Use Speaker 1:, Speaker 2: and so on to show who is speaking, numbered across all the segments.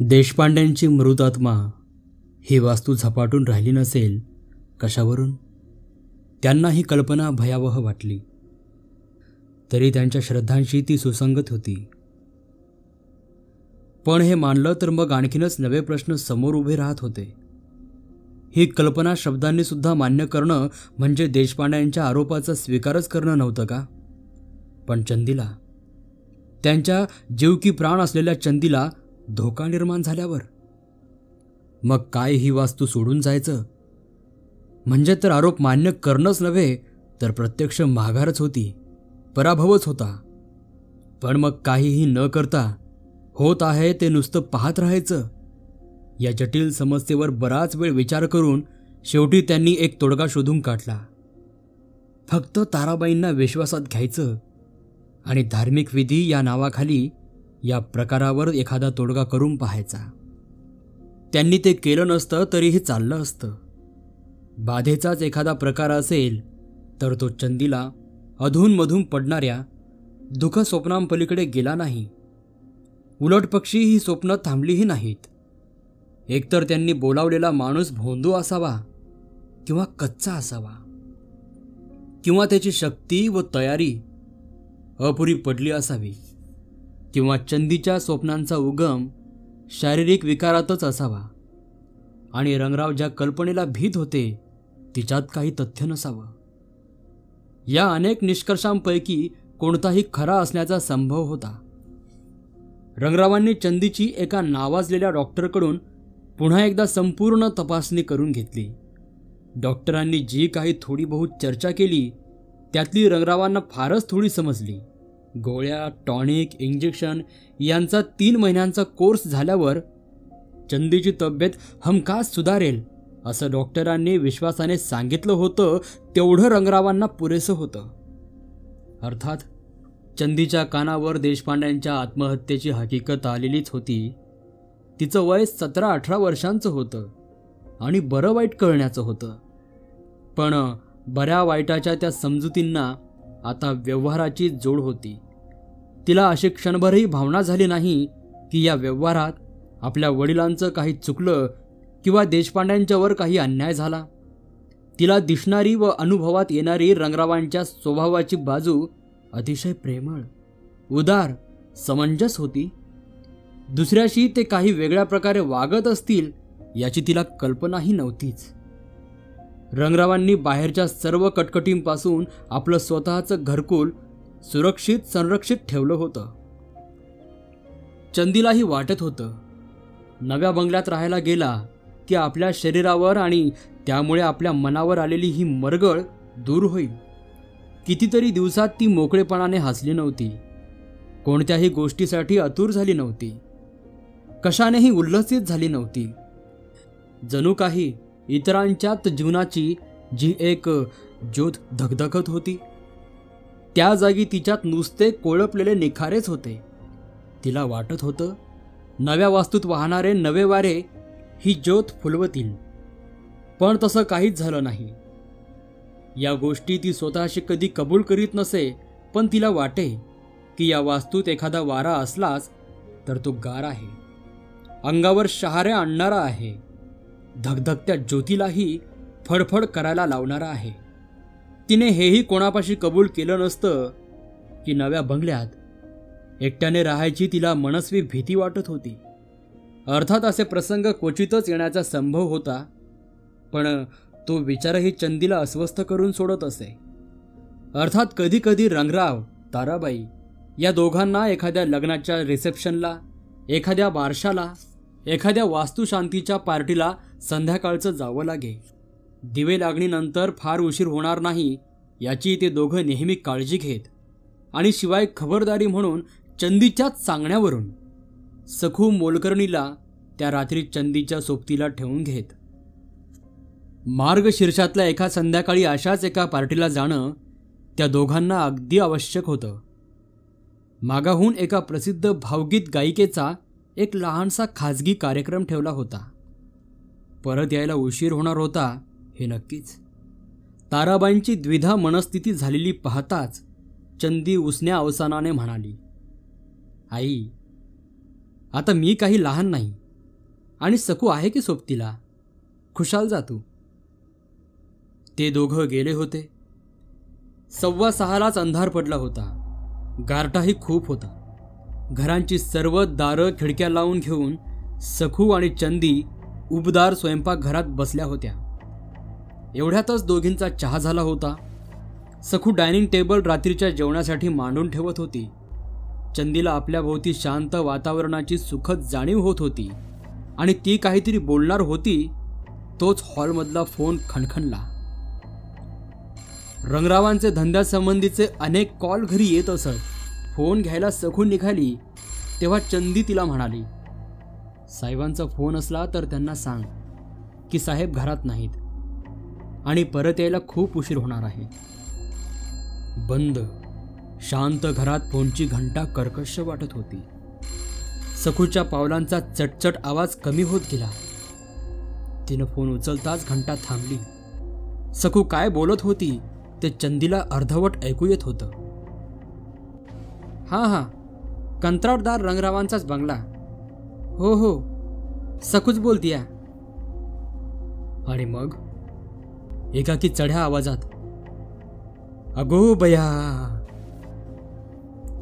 Speaker 1: देशपांड्यांची मृतात्मा ही वास्तू झपाटून राहिली नसेल कशावरून? त्यांना ही कल्पना भयावह वाटली, तरी त्यांच्या श्रद्धांशी ती सुसंगत होती. पण हे मानलं तर मग आणखीनच नवे प्रश्न समोर उभे राहत होते. ही कल्पना शब्दांनी सुद्धा मान्य करणं म्हणजे देशपांड्यांच्या आरोपाचा स्वीकारच करणं नव्हतं का? पण चंदीला, त्यांच्या जीव की प्राण असलेल्या चंदीला धोका निर्माण झाल्यावर मग काय ही वास्तू सोडून जायचं म्हणजे तर आरोप मान्य करणंच नव्हे तर प्रत्यक्ष माघारच होती, पराभवच होता. पण मग काहीही न करता होत आहे ते नुसतं पाहत राहायचं. या जटिल समस्येवर बराच वेळ विचार करून शेवटी त्यांनी एक तोडगा शोधून काढला. फक्त ताराबाईंना विश्वासात घ्यायचं आणि धार्मिक विधी या नावाखाली या प्रकारावर एखादा तोडगा करून पाहायचा. त्यांनी ते केलं नसतं तरीही चाललं असतं. बाधेचाच एखादा प्रकार असेल तर तो चंदीला अधूनमधून पडणाऱ्या दुःख स्वप्नांपलीकडे गेला नाही. उलटपक्षी ही स्वप्न थांबलीही नाहीत. एकतर त्यांनी बोलावलेला माणूस भोंदू असावा किंवा कच्चा असावा, किंवा त्याची शक्ती व तयारी अपुरी पडली असावी, किंवा चंदीच्या स्वप्नांचा उगम शारीरिक विकारातच असावा आणि रंगराव ज्या कल्पनेला भीत होते तिच्यात काही तथ्य नसावं. या अनेक निष्कर्षांपैकी कोणताही खरा असण्याचा संभव होता. रंगरावांनी चंदीची एका नावाजलेल्या डॉक्टरकडून पुन्हा एकदा संपूर्ण तपासणी करून घेतली. डॉक्टरांनी जी काही थोडी बहुत चर्चा केली त्यातली रंगरावांना फारच थोडी समजली. गोळ्या, टॉनिक, इंजेक्शन यांचा 3 महिन्यांचा कोर्स झाल्यावर चंदीची तब्येत हमखास सुधारेल असं डॉक्टरांनी विश्वासाने सांगितलं होतं. तेवढं रंगरावांना पुरेसं होतं. अर्थात चंदीच्या कानावर देशपांड्यांच्या आत्महत्येची हकीकत आलेलीच होती. तिचं वय 17-18 वर्षांचं होतं आणि बरं वाईट कळण्याचं होतं. पण बऱ्या वाईटाच्या त्या समजुतींना आता व्यवहाराची जोड होती. तिला अशी क्षणभरही भावना झाली नाही की या व्यवहारात आपल्या वडिलांचं काही चुकलं किंवा देशपांड्यांच्यावर काही अन्याय झाला. तिला दिसणारी व अनुभवात येणारी रंगरावांच्या स्वभावाची बाजू अतिशय प्रेमळ, उदार, समंजस होती. दुसऱ्याशी ते काही वेगळ्या प्रकारे वागत असतील याची तिला कल्पनाही नव्हतीच. रंगरावांनी बाहेरच्या सर्व कटकटींपासून आपलं स्वतःचं घरकुल सुरक्षित संरक्षित ठेवलं होतं. चंदीलाही वाटत होतं नव्या बंगल्यात राहायला गेला की आपल्या शरीरावर आणि त्यामुळे आपल्या मनावर आलेली ही मरगळ दूर होईल. कितीतरी दिवसात ती मोकळेपणाने हसली नव्हती, कोणत्याही गोष्टीसाठी आतुर झाली नव्हती, कशानेही उल्लसित झाली नव्हती. जणू काही इतरांच्यात जीवनाची जी एक ज्योत धगधगत होती त्या जागी तिच्यात नुसते कोळपलेले निखारेच होते. तिला वाटत होतं नव्या वास्तूत वाहणारे नवे वारे ही ज्योत फुलवतील. पण तसं काहीच झालं नाही. या गोष्टी ती स्वतःशी कधी कबूल करीत नसे, पण तिला वाटे की या वास्तूत एखादा वारा असलाच तर तो गार आहे, अंगावर शहारे आणणारा आहे, धगधगत्या ज्योतीलाही फडफड करायला लावणारा आहे. तिने हेही कोणापाशी कबूल केलं नसतं की नव्या बंगल्यात एकट्याने राहायची तिला मनस्वी भीती वाटत होती. अर्थात असे प्रसंग क्वचितच येण्याचा संभव होता, पण तो विचारही चंदीला अस्वस्थ करून सोडत असे. अर्थात कधी कधी रंगराव, ताराबाई या दोघांना एखाद्या लग्नाच्या रिसेप्शनला, एखाद्या बारशाला, एखाद्या वास्तुशांतीच्या पार्टीला संध्याकाळचं जावं लागे. दिवे लागणीनंतर फार उशीर होणार नाही याची ते दोघं नेहमी काळजी घेत आणि शिवाय खबरदारी म्हणून चंदीच्याच सांगण्यावरून सखू मोलकर्णीला त्या रात्री चंदीच्या सोबतीला ठेवून घेत. मार्गशीर्षातल्या एका संध्याकाळी अशाच एका पार्टीला जाणं त्या दोघांना अगदी आवश्यक होतं. मागाहून एका प्रसिद्ध भावगीत गायिकेचा एक लहानसा खाजगी कार्यक्रम ठेवला होता. परत यायला उशीर होणार होता हे नक्कीच. ताराबाईंची द्विधा मनस्थिती झालेली पाहताच चंदी उसन्या अवसानाने म्हणाली, आई, आता मी काही लहान नाही, आणि सकू आहे की सोबतीला, खुशाल जा तू. ते दोघं गेले होते. 5:15लाच अंधार पडला होता. गारठाही खूप होता. घरांची सर्व दारं खिडक्या लावून घेऊन सखू आणि चंदी उबदार स्वयंपाकघरात बसल्या होत्या. एवढ्यातच दोघींचा चहा झाला होता. सखू डायनिंग टेबल रात्रीच्या जेवणासाठी मांडून ठेवत होती. चंदीला आपल्या भोवती शांत वातावरणाची सुखद जाणीव होत होती आणि ती काहीतरी बोलणार होती. तोच हॉलमधला फोन खणखणला. रंगरावांचे धंद्यासंबंधीचे अनेक कॉल घरी येत असत. फोन घ्यायला सखू निघाली तेव्हा चंदी तिला म्हणाली, साहेबांचा फोन असला तर त्यांना सांग की साहेब घरात नाहीत आणि परत यायला खूप उशीर होणार आहे. बंद शांत घरात फोनची घंटा कर्कश वाटत होती. सखूच्या पावलांचा चटचट आवाज कमी होत गेला. तिनं फोन उचलताच घंटा थांबली. सखू काय बोलत होती ते चंदीला अर्धवट ऐकू येत होतं. हां, कंत्राटदार रंगरावांचाच बंगला. हो, सखूच बोलतीया. आणि मग एकाकी चढ्या आवाजात, अगो बया.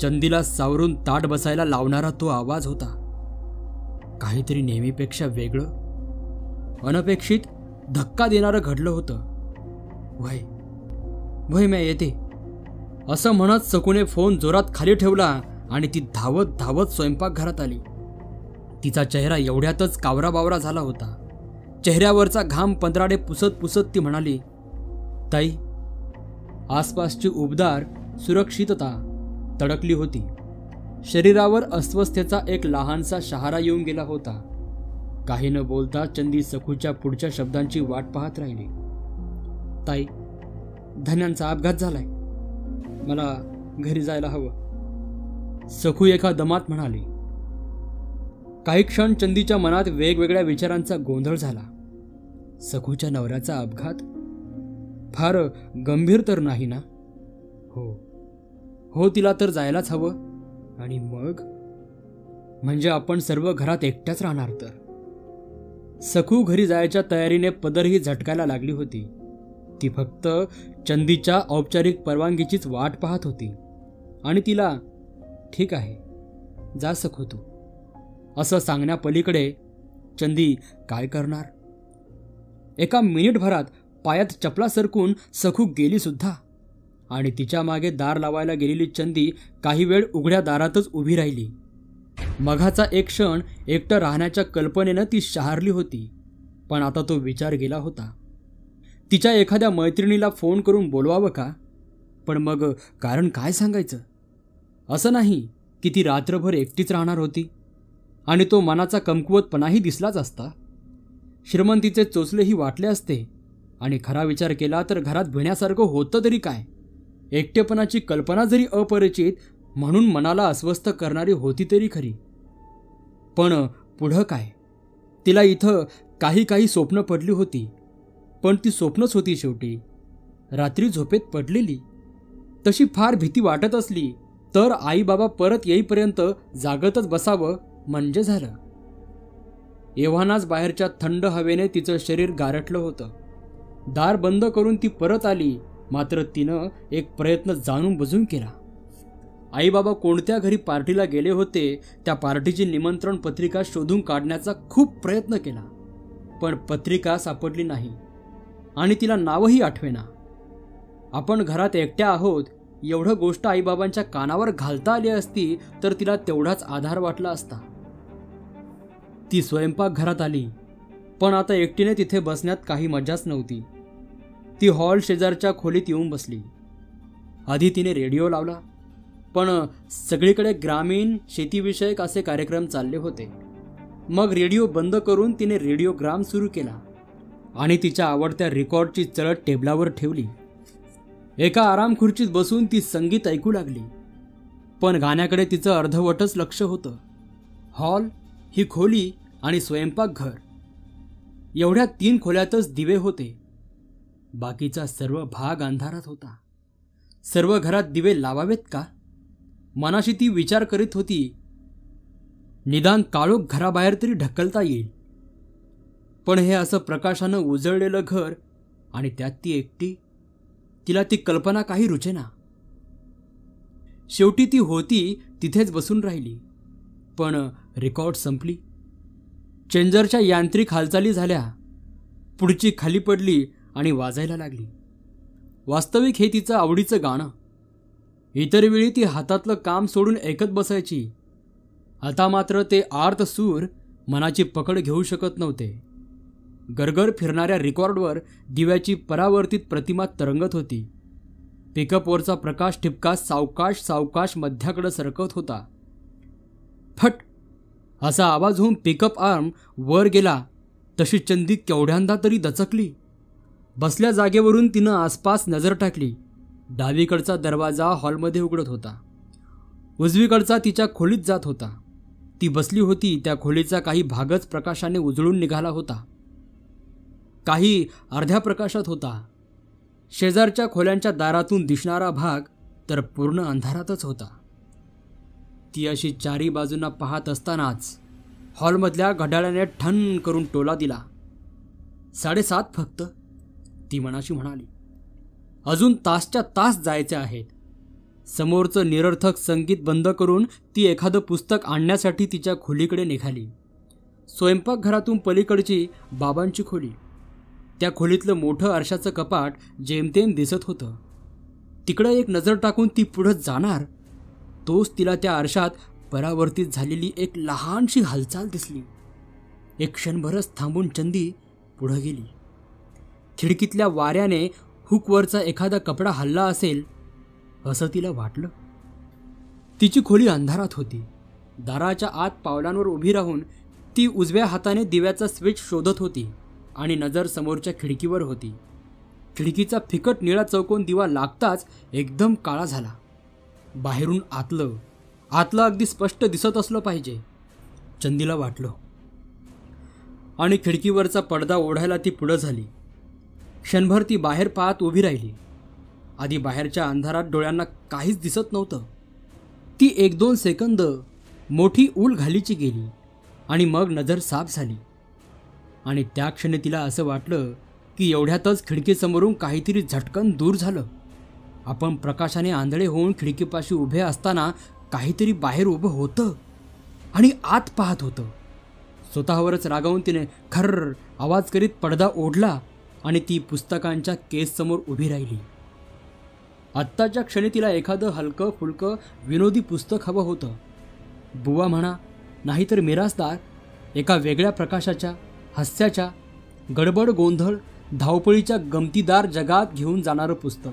Speaker 1: चंदीला सावरून ताट बसायला लावणारा तो आवाज होता. काहीतरी नेहमीपेक्षा वेगळं, अनपेक्षित, धक्का देणारं घडलं होतं. वय मी येते असं म्हणत सकूने फोन जोरात खाली ठेवला आणि ती धावत धावत स्वयंपाकघरात आली. तिचा चेहरा एवढ्यातच कावराबावरा झाला होता. चेहऱ्यावरचा घाम पंधराडे पुसत पुसत ती म्हणाली, ताई. आसपासची उबदार सुरक्षितता तडकली होती. शरीरावर अस्वस्थतेचा एक लहानसा शहारा येऊन गेला होता. काही न बोलता चंदी सखूच्या पुढच्या शब्दांची वाट पाहत राहिली. ताई, धन्यांचा अपघात झालाय, मला घरी जायला हवं. सखू एका दमात म्हणाली. काही क्षण चंदीच्या मनात वेगवेगळ्या विचारांचा गोंधळ झाला. सखूच्या नवऱ्याचा अपघात फार गंभीर तर नाही ना? हो, तिला तर जायलाच हवं. आणि मग म्हणजे आपण सर्व घरात एकट्याच राहणार तर? सखू घरी जायच्या तयारीने पदरही झटकायला लागली होती. ती फक्त चंदीच्या औपचारिक परवानगीचीच वाट पाहत होती आणि तिला ठीक आहे, जा सखू तू असं सांगण्यापलीकडे चंदी काय करणार? एका मिनिटभरात पायात चपला सरकून सखू गेली सुद्धा आणि तिच्या मागे दार लावायला गेलेली चंदी काही वेळ उघड्या दारातच उभी राहिली. मघाचा एक क्षण एकटं राहण्याच्या कल्पनेनं ती शहारली होती, पण आता तो विचार गेला होता. तिच्या एखाद्या मैत्रिणीला फोन करून बोलवावं का? पण मग कारण काय सांगायचं? असं नाही की ती रात्रभर एकटीच राहणार होती आणि तो मनाचा कमकुवतपणाही दिसलाच असता. श्रीमंतीचे चोचलेही वाटले असते आणि खरा विचार केला तर घरात भिण्यासारखं होतं तरी काय? एकटेपणाची कल्पना जरी अपरिचित म्हणून मनाला अस्वस्थ करणारी होती तरी खरी. पण पुढं काय? तिला इथं काही स्वप्न पडली होती, पण ती स्वप्नच होती शेवटी. रात्री झोपेत पडलेली. तशी फार भीती वाटत असली तर आई बाबा परत येईपर्यंत जागतच बसावं म्हणजे झालं. एव्हानाच बाहेरच्या थंड हवेने तिचं शरीर गारठलं होतं. दार बंद करून ती परत आली, मात्र तिनं एक प्रयत्न जाणून बुजून केला. आई बाबा कोणत्या घरी पार्टीला गेले होते त्या पार्टीची निमंत्रण पत्रिका शोधून काढण्याचा खूप प्रयत्न केला, पण पत्रिका सापडली नाही आणि तिला नावही आठवेना. आपण घरात एकट्या आहोत एवढं गोष्ट आईबाबांच्या कानावर घालता आली असती तर तिला तेवढाच आधार वाटला असता. ती स्वयंपाकघरात आली, पण आता एकटीने तिथे बसण्यात काही मजाच नव्हती. ती हॉल शेजारच्या खोलीत येऊन बसली. आधी तिने रेडिओ लावला, पण सगळीकडे ग्रामीण शेतीविषयक असे कार्यक्रम चालले होते. मग रेडिओ बंद करून तिने रेडिओग्राम सुरू केला आणि तिच्या आवडत्या रेकॉर्डची चळत टेबलावर ठेवली. एका आराम खुर्चीत बसून ती संगीत ऐकू लागली, पण गाण्याकडे तिचं अर्धवटच लक्ष होतं. हॉल, ही खोली आणि स्वयंपाकघर एवढ्या 3 खोल्यातच दिवे होते. बाकीचा सर्व भाग अंधारात होता. सर्व घरात दिवे लावावेत का? मनाशी ती विचार करीत होती. निदान काळोख घराबाहेर तरी ढकलता येईल, पण हे असं प्रकाशानं उजळलेलं घर आणि त्यात ती एकटी, तिला ती कल्पना काही रुचेना. शेवटी ती होती तिथेच बसून राहिली. पण रेकॉर्ड संपली. चेंजरच्या यांत्रिक हालचाली झाल्या. पुढची खाली पडली आणि वाजायला लागली. वास्तविक हे तिचं आवडीचं गाणं. इतर वेळी ती हातातलं काम सोडून ऐकत बसायची. आता मात्र ते आर्त सूर मनाची पकड घेऊ शकत नव्हते. गरगर फिरणाऱ्या रेकॉर्डवर दिव्याची परावर्तित प्रतिमा तरंगत होती. पिकअपवरचा प्रकाश ठिपका सावकाश सावकाश मध्याकडे सरकत होता. फट असा आवाज होऊन पिकअप आर्म वर गेला तशी चंदी केवढ्यांदा तरी दचकली. बसल्या जागेवरून तिनं आसपास नजर टाकली. डावीकडचा दरवाजा हॉलमध्ये उघडत होता. उजवीकडचा तिच्या खोलीत जात होता. ती बसली होती त्या खोलीचा काही भागच प्रकाशाने उजळून निघाला होता. काही अर्ध्या प्रकाशात होता. शेजारच्या खोल्यांच्या दारातून दिसणारा भाग तर पूर्ण अंधारातच होता. ती अशी चारी बाजूंना पाहत असतानाच हॉलमधल्या घड्याळाने ठण करून टोला दिला. 7:30 फक्त, ती मनाशी म्हणाली. अजून तासच्या तास जायचे आहेत. समोरचं निरर्थक संगीत बंद करून ती एखादं पुस्तक आणण्यासाठी तिच्या खोलीकडे निघाली. स्वयंपाकघरातून पलीकडची बाबांची खोली. त्या खोलीतलं मोठं आरशाचं कपाट जेमतेम दिसत होतं. तिकडं एक नजर टाकून ती पुढं जाणार तोच तिला त्या आरशात परावर्तित झालेली एक लहानशी हालचाल दिसली. एक क्षणभरच थांबून चंदी पुढं गेली. खिडकीतल्या वाऱ्याने हुकवरचा एखादा कपडा हलला असेल असं तिला वाटलं. तिची खोली अंधारात होती. दाराच्या आत पावलांवर उभी राहून ती उजव्या हाताने दिव्याचा स्विच शोधत होती आणि नजर समोरच्या खिडकीवर होती. खिडकीचा फिकट निळा चौकोन दिवा लागताच एकदम काळा झाला. बाहेरून आतलं अगदी स्पष्ट दिसत असलं पाहिजे, चंदीला वाटलं. आणि खिडकीवरचा पडदा ओढायला ती पुढं झाली. क्षणभर ती बाहेर पाहत उभी राहिली. आधी बाहेरच्या अंधारात डोळ्यांना काहीच दिसत नव्हतं. ती 1-2 सेकंद मोठी ऊल घालीची गेली आणि मग नजर साफ झाली. आणि त्या क्षणी तिला असं वाटलं की एवढ्यातच खिडकीसमोरून काहीतरी झटकन दूर झालं. आपण प्रकाशाने आंधळे होऊन खिडकीपाशी उभे असताना काहीतरी बाहेर उभं होतं आणि आत पाहत होतं. स्वतःवरच रागावून तिने खर्र आवाज करीत पडदा ओढला आणि ती पुस्तकांच्या केससमोर उभी राहिली. आत्ताच्या क्षणी तिला एखादं हलकं फुलकं विनोदी पुस्तक हवं होतं. बुवा म्हणा, नाहीतर मिरासदार, एका वेगळ्या प्रकाशाच्या, हास्याच्या, गडबड गोंधळ धावपळीच्या गमतीदार जगात घेऊन जाणारं पुस्तक,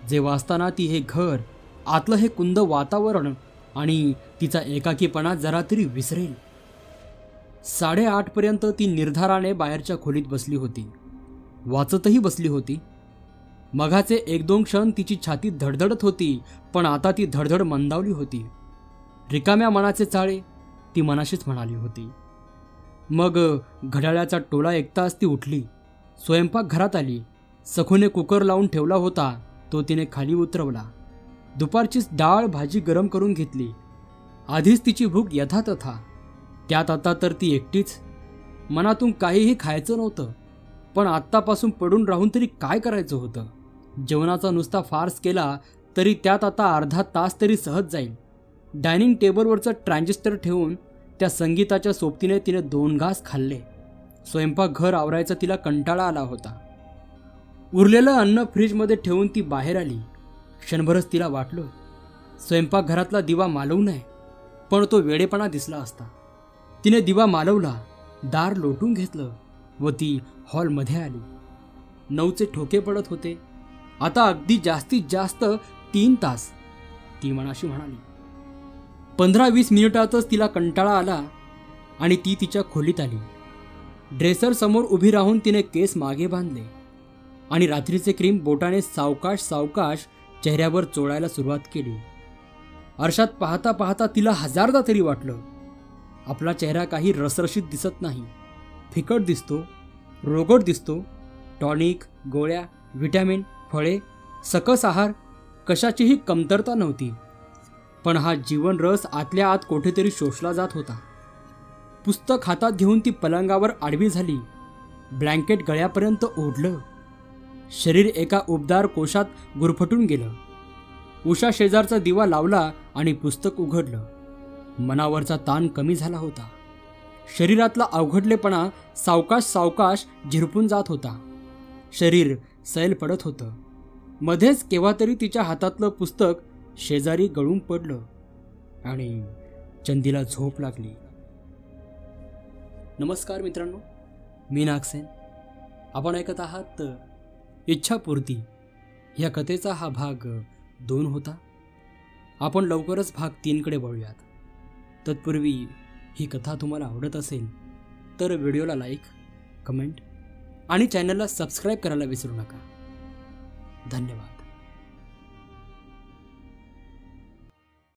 Speaker 1: जे वाचताना ती हे घर, आतलं हे कुंद वातावरण आणि तिचा एकाकीपणा जरा तरी विसरेल. 8:30 पर्यंत ती निर्धाराने बाहेरच्या खोलीत बसली होती. वाचतही बसली होती. मघाचे 1-2 क्षण तिची छाती धडधडत होती, पण आता ती धडधड मंदावली होती. रिकाम्या मनाचे चाळे, ती मनाशीच म्हणाली होती. मग घड्याळाचा टोला ऐकताच ती उठली. स्वयंपाकघरात आली. सखूने कुकर लावून ठेवला होता, तो तिने खाली उतरवला. दुपारचीच डाळ भाजी गरम करून घेतली. आधीच तिची भूक यथातथा. त्यात आता तर ती एकटीच. मनातून काहीही खायचं नव्हतं, पण आत्तापासून पडून राहून तरी काय करायचं होतं. जेवणाचा नुसता फार्स केला तरी त्यात आता अर्धा तास तरी सहज जाईल. डायनिंग टेबलवरचं ट्रान्झिस्टर ठेवून त्या संगीताच्या सोबतीने तिने 2 घास खाल्ले. स्वयंपाकघर आवरायचा तिला कंटाळा आला होता. उरलेलं अन्न फ्रीजमध्ये ठेवून ती बाहेर आली. क्षणभरच तिला वाटलं स्वयंपाकघरातला दिवा मालवू नये, पण तो वेडेपणा दिसला असता. तिने दिवा मालवला, दार लोटून घेतलं व ती हॉलमध्ये आली. 9चे ठोके पडत होते. आता अगदी जास्तीत जास्त 3 तास, ती मनाशी म्हणाली. 15-20 मिनिटातच तिला कंटाळा आला आणि ती तिच्या खोलीत आली. ड्रेसर समोर उभी राहून तिने केस मागे बांधले आणि रात्रीचे क्रीम बोटाने सावकाश सावकाश चेहऱ्यावर चोळायला सुरुवात केली. आरशात पाहता पाहता तिला 1000दा तरी वाटलं आपला चेहरा काही रसरशीत दिसत नाही. फिकट दिसतो, रोगट दिसतो. टॉनिक, गोळ्या, व्हिटॅमिन, फळे, सकस आहार, कशाचीही कमतरता नव्हती. पण हा जीवनरस आतल्या आत कुठेतरी शोषला जात होता. पुस्तक हातात घेऊन ती पलंगावर आडवी झाली ब्लँकेट गळ्यापर्यंत ओढलं. शरीर एका उबदार कोशात गुरफटून गेलं. उषा शेजारचा दिवा लावला आणि पुस्तक उघडलं. मनावरचा ताण कमी झाला होता. शरीरातला अवघडलेपणा सावकाश सावकाश झिरपून जात होता. शरीर सैल पडत होतं. मध्येच केव्हा तरी तिच्या हातातलं पुस्तक शेजारी गळून पडलं आणि चंदीला झोप लागली. नमस्कार मित्रांनो, मी नागसेन. आपण ऐकत आहात इच्छापूर्ती या कथेचा हा भाग 2 होता. आपण लवकरच भाग 3 कडे वळूयात. तत्पूर्वी ही कथा तुम्हाला आवडत असेल तर व्हिडिओला लाईक, कमेंट आणि चॅनलला सबस्क्राईब करायला विसरू नका. धन्यवाद.